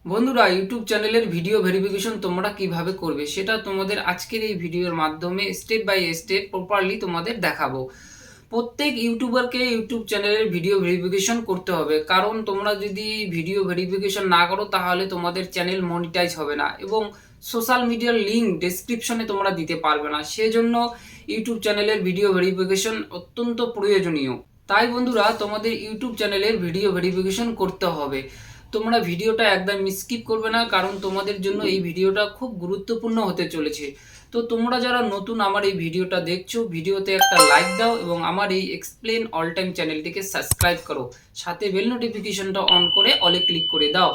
বন্ধুরা, ইউটিউব চ্যানেলের video verification তোমরা কিভাবে করবে সেটা তোমাদের আজকের এই ভিডিওর মাধ্যমে স্টেপ বাই স্টেপ প্রপারলি তোমাদের দেখাবো। প্রত্যেক ইউটিউবারকে ইউটিউব চ্যানেলের ভিডিও ভেরিফিকেশন করতে হবে, কারণ তোমরা যদি ভিডিও ভেরিফিকেশন না করো তাহলে তোমাদের চ্যানেল মনিটাইজ হবে না এবং সোশ্যাল মিডিয়ার লিঙ্ক ডেসক্রিপশনে তোমরা দিতে পারবে না। সেজন্য ইউটিউব চ্যানেলের ভিডিও ভেরিফিকেশন অত্যন্ত প্রয়োজনীয়। তাই বন্ধুরা, তোমাদের ইউটিউব চ্যানেলের ভিডিও ভেরিফিকেশন করতে হবে। তোমরা ভিডিওটা একদম স্কিপ করবে না, কারণ তোমাদের জন্য এই ভিডিওটা খুব গুরুত্বপূর্ণ হতে চলেছে। তো তোমরা যারা নতুন আমার এই ভিডিওটা দেখছো, ভিডিওতে একটা লাইক দাও এবং আমার এই এক্সপ্লেন অল টাইম চ্যানেলটিকে সাবস্ক্রাইব করো, সাথে বেল নোটিফিকেশনটা অন করে অলে ক্লিক করে দাও।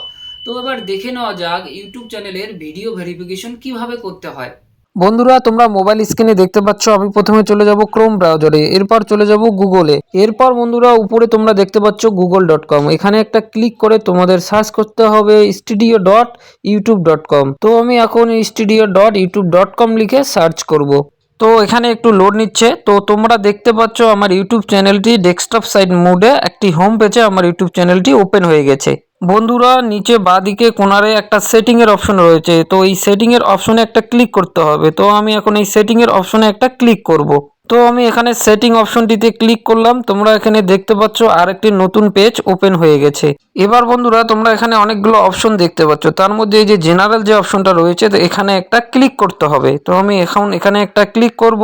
তো এবার দেখে নেওয়া যাক ইউটিউব চ্যানেলের ভিডিও ভেরিফিকেশন কিভাবে করতে হয়। বন্ধুরা, তোমরা মোবাইল স্ক্রিনে দেখতে পাচ্ছ আমি প্রথমে চলে যাব ক্রোম ব্রাউজারে, এরপর চলে যাব গুগলে। এরপর বন্ধুরা উপরে তোমরা দেখতে পাচ্ছ google.com। এখানে একটা ক্লিক করে তোমাদের সার্চ করতে হবে studio.youtube.com। তো আমি এখন studio.youtube.com লিখে সার্চ করব। তো এখানে একটু লোড নিচ্ছে। তো তোমরা দেখতে পাচ্ছ আমার ইউটিউব চ্যানেলটি ডেস্কটপ সাইড মোডে একটি হোম পেজে আমার ইউটিউব চ্যানেলটি ওপেন হয়ে গেছে। বন্ধুরা, নিচে বাঁদিকে কোণারে একটা সেটিং এর অপশন রয়েছে, তো এই সেটিং এর অপশনে একটা ক্লিক করতে হবে। তো আমি এখন এই সেটিং এর অপশনে একটা ক্লিক করব। তো আমি এখানে সেটিং অপশনটিতে ক্লিক করলাম। তোমরা এখানে দেখতে পাচ্ছ আরেকটি নতুন পেজ ওপেন হয়ে গেছে। এবার বন্ধুরা, তোমরা এখানে অনেকগুলো অপশন দেখতে পাচ্ছ, তার মধ্যে এই যে জেনারেল যে অপশনটা রয়েছে, তো এখানে একটা ক্লিক করতে হবে। তো আমি এখন এখানে একটা ক্লিক করব।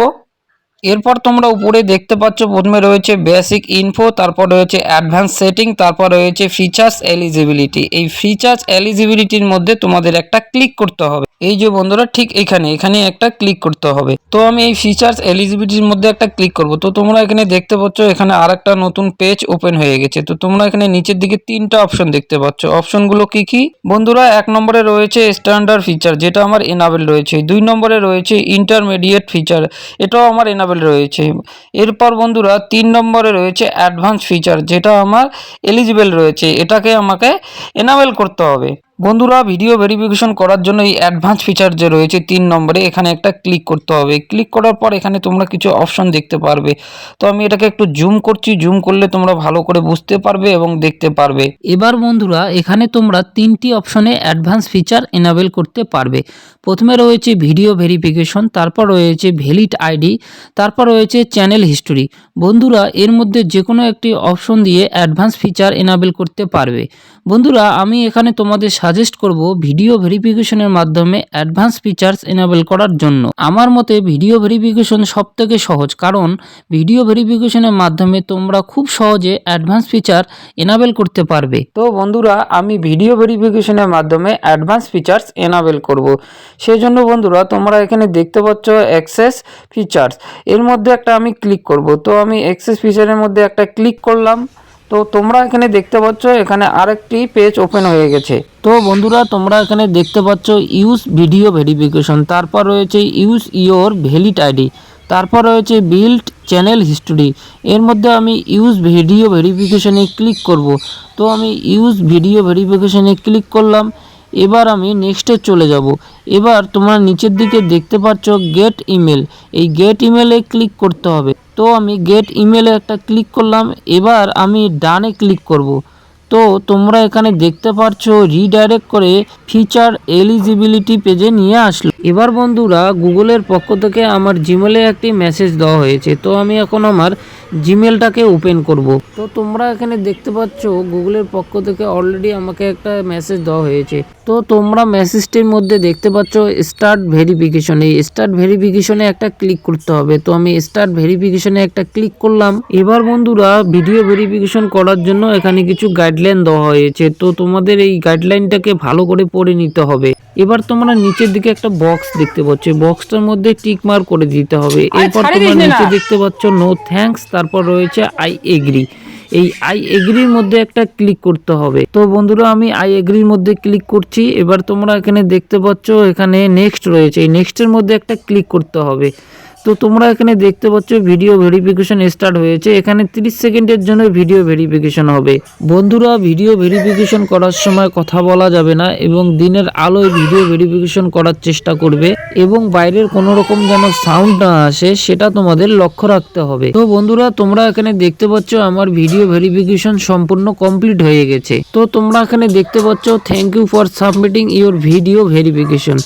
এরপর তোমরা উপরে দেখতে পাচ্ছ প্রথমে রয়েছে বেসিক ইনফো, তারপর রয়েছে অ্যাডভান্স সেটিং, তারপর রয়েছে ফিচার্স এলিজিবিলিটি। এই ফিচার্স এলিজিবিলিটির মধ্যে তোমাদের একটা ক্লিক করতে হবে। এই যে বন্ধুরা, ঠিক এখানে একটা ক্লিক করতে হবে। তো আমি এই ফিচার্স এলিজিবিলিটির মধ্যে একটা ক্লিক করব। তো তোমরা এখানে দেখতে পাচ্ছ এখানে আরেকটা নতুন পেজ ওপেন হয়ে গেছে। তো তোমরা এখানে নিচের দিকে তিনটা অপশন দেখতে পাচ্ছ। অপশনগুলো কি কি বন্ধুরা? এক নম্বরে রয়েছে স্ট্যান্ডার্ড ফিচার, যেটা আমার এনাবেল রয়েছে। দুই নম্বরে রয়েছে ইন্টারমিডিয়েট ফিচার, এটাও আমার এনাবেল রয়েছে। এরপর বন্ধুরা 3 নম্বরে রয়েছে অ্যাডভান্স ফিচার, যেটা আমার এলিজিবল রয়েছে, এটাকে আমাকে এনাবেল করতে হবে। বন্ধুরা, ভিডিও ভেরিফিকেশন করার জন্য এই অ্যাডভান্স ফিচার যে রয়েছে 3 নম্বরে, এখানে একটা ক্লিক করতে হবে। ক্লিক করার পর এখানে তোমরা কিছু অপশন দেখতে পারবে। তো আমি এটাকে একটু জুম করছি, জুম করলে তোমরা ভালো করে বুঝতে পারবে এবং দেখতে পারবে। এবার বন্ধুরা, এখানে তোমরা তিনটি অপশনে অ্যাডভান্স ফিচার এনাবেল করতে পারবে। প্রথমে রয়েছে ভিডিও ভেরিফিকেশন, তারপর রয়েছে ভ্যালিড আইডি, তারপর রয়েছে চ্যানেল হিস্টোরি। বন্ধুরা, এর মধ্যে যে কোনো একটি অপশন দিয়ে অ্যাডভান্স ফিচার এনাবেল করতে পারবে। বন্ধুরা, আমি এখানে তোমাদের সাজেস্ট করব ভিডিও ভেরিফিকেশনের মাধ্যমে অ্যাডভান্স ফিচার্স এনাবেল করার জন্য। আমার মতে ভিডিও ভেরিফিকেশন সবথেকে সহজ, কারণ ভিডিও ভেরিফিকেশনের মাধ্যমে তোমরা খুব সহজে অ্যাডভান্স ফিচার এনাবেল করতে পারবে। তো বন্ধুরা, আমি ভিডিও ভেরিফিকেশনের মাধ্যমে অ্যাডভান্স ফিচার্স এনাবেল করব। সেই জন্য বন্ধুরা, তোমরা এখানে দেখতে পাচ্ছ অ্যাক্সেস ফিচার্স, এর মধ্যে একটা আমি ক্লিক করব। তো আমি অ্যাক্সেস ফিচারের মধ্যে একটা ক্লিক করলাম। তো তোমরা এখানে দেখতে পাচ্ছ এখানে আরেকটি পেজ ওপেন হয়ে গেছে। তো বন্ধুরা, তোমরা এখানে দেখতে পাচ্ছ ইউজ ভিডিও ভেরিফিকেশন, তারপর রয়েছে ইউজ ইওর ভ্যালিড আইডি, তারপর রয়েছে বিল্ড চ্যানেল হিস্টোরি। এর মধ্যে আমি ইউজ ভিডিও ভেরিফিকেশনে ক্লিক করব। তো আমি ইউজ ভিডিও ভেরিফিকেশনে ক্লিক করলাম। এবার আমি নেক্সটে চলে যাব। এবার তোমরা নিচের দিকে দেখতে পাচ্ছ গেট ইমেল, এই গেট ইমেলে ক্লিক করতে হবে। তো আমি গেট ইমেলে একটা ক্লিক করলাম। এবার আমি ডানে ক্লিক করব। তো তোমরা এখানে দেখতে পাচ্ছ রিডাইরেক্ট করে ফিচার এলিজিবিলিটি পেজে নিয়ে আসলো। এবার বন্ধুরা, গুগলের পক্ষ থেকে আমার জিমেলে একটি মেসেজ দেওয়া হয়েছে। তো আমি এখন আমার জিমেলটাকে ওপেন করব। তো তোমরা এখানে দেখতে পাচ্ছ গুগলের পক্ষ থেকে অলরেডি আমাকে একটা মেসেজ দেওয়া হয়েছে। তো তোমরা মেসেজটির মধ্যে দেখতে পাচ্ছ স্টার্ট ভেরিফিকেশন, এই স্টার্ট ভেরিফিকেশনে একটা ক্লিক করতে হবে। তো আমি স্টার্ট ভেরিফিকেশনে একটা ক্লিক করলাম। এবার বন্ধুরা, ভিডিও ভেরিফিকেশন করার জন্য এখানে কিছু গাইডলাইন দেওয়া হয়েছে। তো তোমাদের এই গাইডলাইনটাকে ভালো করে পড়ে নিতে হবে। এবার তোমরা নিচের দিকে একটা বক্স দেখতে পাচ্ছ, বক্সটার মধ্যে টিক মার্ক করে দিতে হবে। এরপর তোমরা নিচে দেখতে পাচ্ছ নো থ্যাঙ্কস, তারপর রয়েছে আই এগ্রি। এই আই এগ্রির মধ্যে একটা ক্লিক করতে হবে। তো বন্ধুরা, আমি আই এগ্রির মধ্যে ক্লিক করছি। এবার তোমরা এখানে দেখতে পাচ্ছ এখানে নেক্সট রয়েছে, এই নেক্সটের মধ্যে একটা ক্লিক করতে হবে। তো তোমরা এখানে দেখতে পাচ্ছ ভিডিও ভেরিফিকেশন স্টার্ট হয়েছে। এখানে 30 সেকেন্ডের জন্য ভিডিও ভেরিফিকেশন হবে। বন্ধুরা, ভিডিও ভেরিফিকেশন করার সময় কথা বলা যাবে না এবং দিনের আলোয় ভিডিও ভেরিফিকেশন করার চেষ্টা করবে এবং বাইরের কোনো রকম যেন সাউন্ড না আসে সেটা তোমাদের লক্ষ্য রাখতে হবে। তো বন্ধুরা, তোমরা এখানে দেখতে পাচ্ছ আমার ভিডিও ভেরিফিকেশন সম্পূর্ণ কমপ্লিট হয়ে গেছে। তো তোমরা এখানে দেখতে পাচ্ছ thank you for submitting your video verification.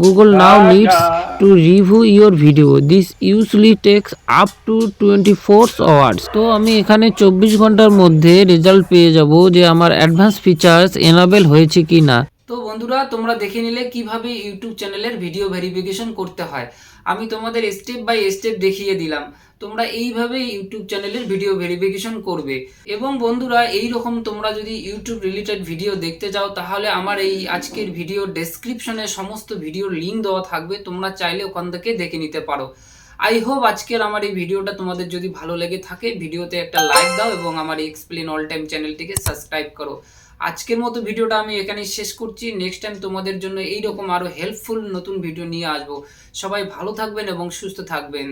Google now needs to review your video. This usually takes up to 24 hours. তো আমি এখানে 24 ঘন্টার মধ্যে রেজাল্ট পেয়ে যাব যে আমার অ্যাডভান্স ফিচার্স এনাবেল হয়েছে কি না। তো বন্ধুরা, তোমরা দেখে নিলে কিভাবে ইউটিউব চ্যানেলের ভিডিও ভেরিফিকেশন করতে হয়। আমি তোমাদের স্টেপ বাই স্টেপ দেখিয়ে দিলাম। তোমরা এইভাবে ইউটিউব চ্যানেলের ভিডিও ভেরিফিকেশন করবে। এবং বন্ধুরা, এই রকম তোমরা যদি ইউটিউব রিলেটেড ভিডিও দেখতে চাও তাহলে আমার এই আজকের ভিডিও ডেসক্রিপশনে সমস্ত ভিডিওর লিঙ্ক দেওয়া থাকবে, তোমরা চাইলে ওখান থেকে দেখে নিতে পারো। আই হোপ আজকের আমার এই ভিডিওটা তোমাদের যদি ভালো লেগে থাকে ভিডিওতে একটা লাইক দাও এবং আমার এই এক্সপ্লেন অল টাইম চ্যানেলটিকে সাবস্ক্রাইব করো। আজকের মতো ভিডিওটা আমি এখানেই শেষ করছি। নেক্সট টাইম তোমাদের জন্য এইরকম আরো হেল্পফুল নতুন ভিডিও নিয়ে আসবো। সবাই ভালো থাকবেন এবং সুস্থ থাকবেন।